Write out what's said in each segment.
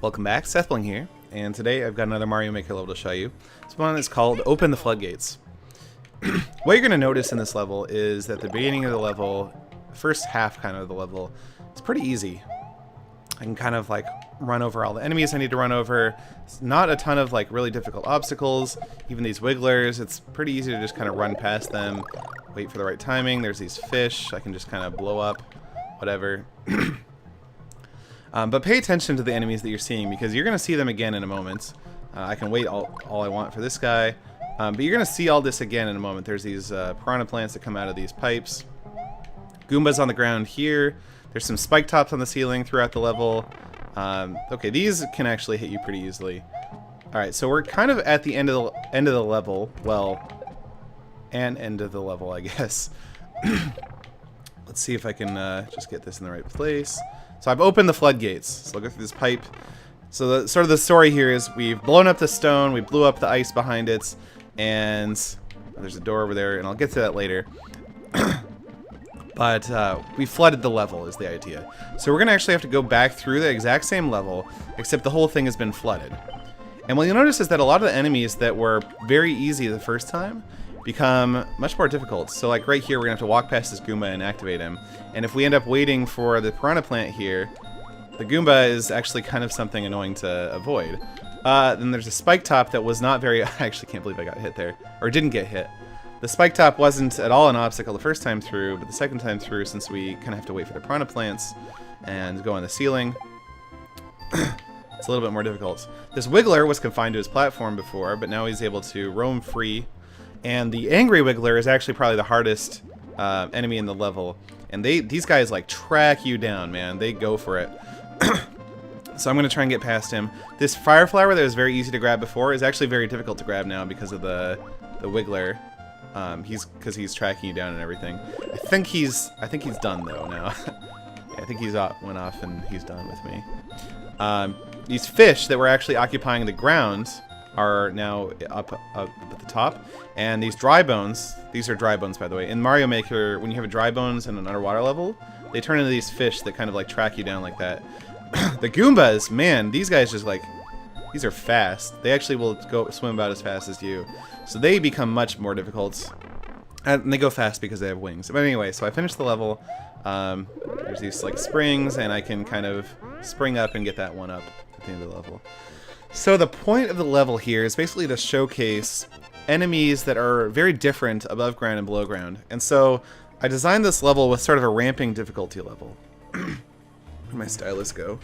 Welcome back, SethBling here, and today I've got another Mario Maker level to show you. This one is called Open the Floodgates. What you're going to notice in this level is that the beginning of the level, the first half kind of the level, it's pretty easy. I can kind of like run over all the enemies I need to run over. It's not a ton of like really difficult obstacles, even these wigglers. It's pretty easy to just kind of run past them, wait for the right timing. There's these fish I can just kind of blow up, whatever. But pay attention to the enemies that you're seeing, because you're going to see them again in a moment. I can wait all I want for this guy, but you're going to see all this again in a moment. There's these piranha plants that come out of these pipes. Goombas on the ground here. There's some spike tops on the ceiling throughout the level. Okay, these can actually hit you pretty easily. Alright, so we're kind of at the end of the level. Well, end of the level, I guess. Let's see if I can just get this in the right place. So I've opened the floodgates. So I'll go through this pipe. So sort of the story here is we've blown up the stone, we blew up the ice behind it, and there's a door over there, and I'll get to that later. But we flooded the level is the idea. So we're going to actually have to go back through the exact same level, except the whole thing has been flooded. And what you'll notice is that a lot of the enemies that were very easy the first time become much more difficult. So like right here, we're going to have to walk past this Goomba and activate him. And if we end up waiting for the piranha plant here, the Goomba is actually kind of something annoying to avoid. Then there's a spike top that was not very... I actually can't believe I got hit there. Or didn't get hit. The spike top wasn't at all an obstacle the first time through, but the second time through, since we kind of have to wait for the piranha plants and go on the ceiling, it's a little bit more difficult. This Wiggler was confined to his platform before, but now he's able to roam free. And the Angry Wiggler is actually probably the hardest enemy in the level. And these guys like track you down, man. They go for it. So I'm going to try and get past him. This Fire Flower that was very easy to grab before is actually very difficult to grab now because of the Wiggler. Because he's tracking you down and everything. I think he's done though now. Yeah, I think he's went off and he's done with me. These fish that were actually occupying the ground are now up at the top, and these dry bones, these are dry bones by the way. In Mario Maker, when you have a dry bones in an underwater level, they turn into these fish that kind of like track you down like that. The Goombas, man, these guys just like, these are fast. They actually will go swim about as fast as you, so they become much more difficult, and they go fast because they have wings. But anyway, so I finished the level. There's these like springs, and I can kind of spring up and get that one up at the end of the level. So the point of the level here is basically to showcase enemies that are very different above ground and below ground. And so I designed this level with sort of a ramping difficulty level. Where'd my stylus go?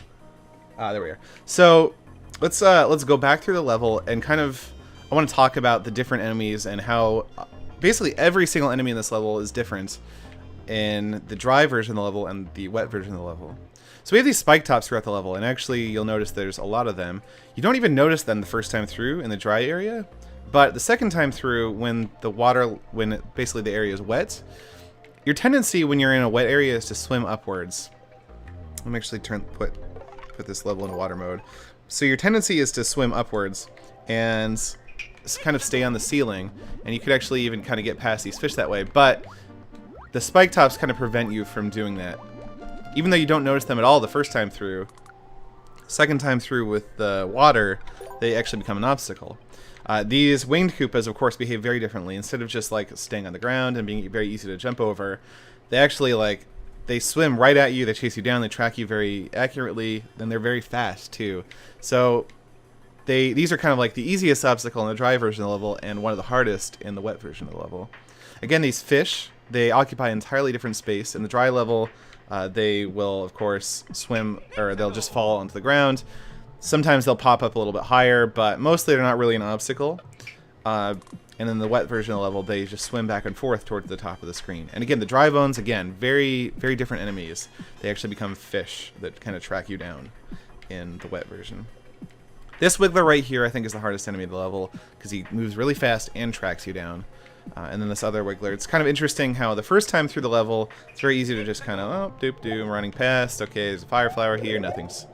Ah, there we are. So let's go back through the level and kind of, I want to talk about the different enemies and how basically every single enemy in this level is different in the dry version of the level and the wet version of the level. So we have these spike tops throughout the level, and actually you'll notice there's a lot of them. You don't even notice them the first time through in the dry area, but the second time through, when basically the area is wet, your tendency when you're in a wet area is to swim upwards. Let me actually put this level in water mode. So your tendency is to swim upwards and kind of stay on the ceiling, and you could actually even kind of get past these fish that way, but the spike tops kind of prevent you from doing that. Even though you don't notice them at all the first time through, second time through with the water, they actually become an obstacle. These winged Koopas, of course, behave very differently. Instead of just like staying on the ground and being very easy to jump over, they actually they swim right at you, they chase you down, they track you very accurately, and they're very fast too. So these are kind of like the easiest obstacle in the dry version of the level and one of the hardest in the wet version of the level. Again, these fish, they occupy an entirely different space. In the dry level, they will, of course, swim, or they'll just fall onto the ground. Sometimes they'll pop up a little bit higher, but mostly they're not really an obstacle. And in the wet version of the level, they just swim back and forth towards the top of the screen. And again, the dry bones, again, very, very different enemies. They actually become fish that kind of track you down in the wet version. This Wiggler right here, I think, is the hardest enemy of the level, because he moves really fast and tracks you down. And then this other Wiggler. It's kind of interesting how the first time through the level, it's very easy to just kind of, oh, doop-doo, I'm running past. Okay, there's a Fire Flower here. Nothing's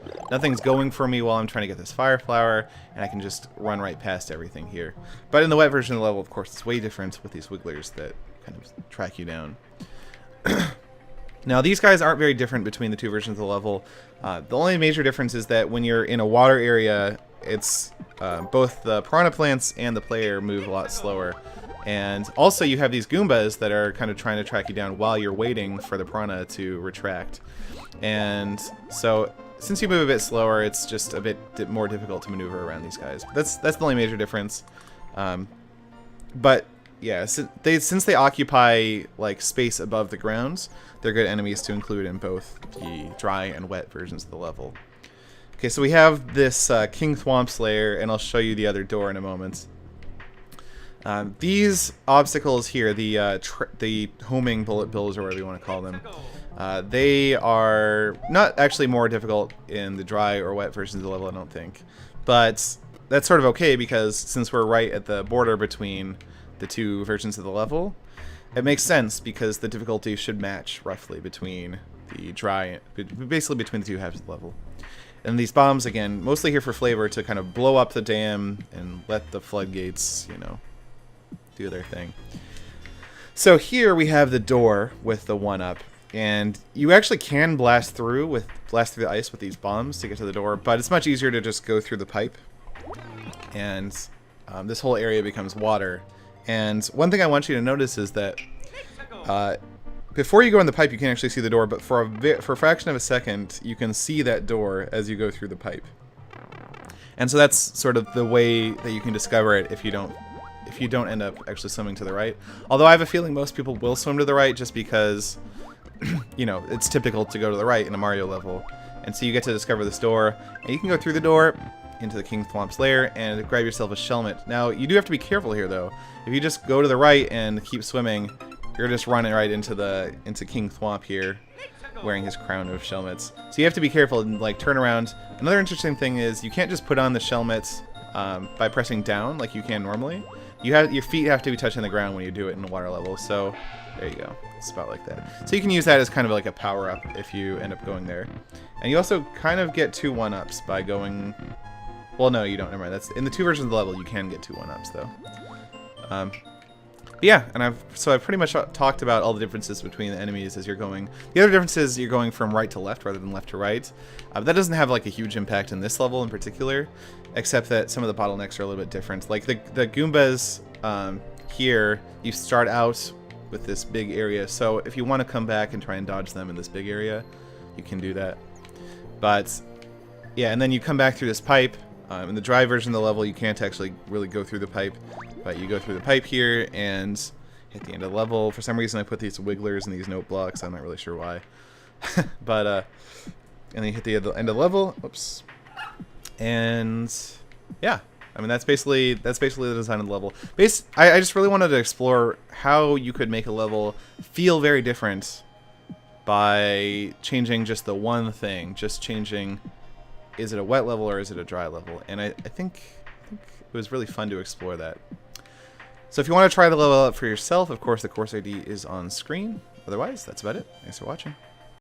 going for me while I'm trying to get this Fire Flower, and I can just run right past everything here. But in the wet version of the level, of course, it's way different with these Wigglers that kind of track you down. Now, these guys aren't very different between the two versions of the level. The only major difference is that when you're in a water area, it's both the piranha plants and the player move a lot slower. And also you have these Goombas that are kind of trying to track you down while you're waiting for the piranha to retract. And so since you move a bit slower, it's just a bit more difficult to maneuver around these guys. That's the only major difference. But yeah, since they occupy like space above the grounds, they're good enemies to include in both the dry and wet versions of the level. Okay, so we have this King Thwomp Slayer, and I'll show you the other door in a moment. These obstacles here, the homing bullet bills, or whatever you want to call them, they are not actually more difficult in the dry or wet versions of the level, I don't think. But that's sort of okay, because since we're right at the border between the two versions of the level, it makes sense, because the difficulty should match roughly between the dry, basically between the two halves of the level. And these bombs, again, mostly here for flavor, to kind of blow up the dam and let the floodgates, you know, do their thing. So here we have the door with the 1-up, and you actually can blast through the ice with these bombs to get to the door, but it's much easier to just go through the pipe, and this whole area becomes water. And one thing I want you to notice is that before you go in the pipe, you can't actually see the door, but for a fraction of a second, you can see that door as you go through the pipe. And so that's sort of the way that you can discover it if you don't end up actually swimming to the right. Although I have a feeling most people will swim to the right, just because, you know, it's typical to go to the right in a Mario level. And so you get to discover this door, and you can go through the door into the King Thwomp's lair and grab yourself a Shelmet. Now, you do have to be careful here, though. If you just go to the right and keep swimming, you're just running right into King Thwomp here, wearing his crown of Shelmets. So you have to be careful and like turn around. Another interesting thing is you can't just put on the Shelmets by pressing down like you can normally. Your feet have to be touching the ground when you do it in a water level. So there you go. It's about like that. So you can use that as kind of like a power up if you end up going there. And you also kind of get 2 1-ups by going. Well, no, you don't. Never mind. That's in the 2 versions of the level. You can get 2 1-ups though. Yeah, and I've pretty much talked about all the differences between the enemies as you're going. The other difference is you're going from right to left rather than left to right. That doesn't have like a huge impact in this level in particular, except that some of the bottlenecks are a little bit different. Like the Goombas here, you start out with this big area, so if you want to come back and try and dodge them in this big area, you can do that. But yeah, and then you come back through this pipe. In the dry version of the level, you can't actually really go through the pipe, but you go through the pipe here and hit the end of the level. For some reason, I put these wigglers and these note blocks. I'm not really sure why. But, and then you hit the end of the level. Oops. And, yeah. I mean, that's basically the design of the level. I just really wanted to explore how you could make a level feel very different by changing just the one thing. Just changing, is it a wet level or is it a dry level? And I think it was really fun to explore that. So if you want to try the level out for yourself, of course, the course ID is on screen. Otherwise, that's about it. Thanks for watching.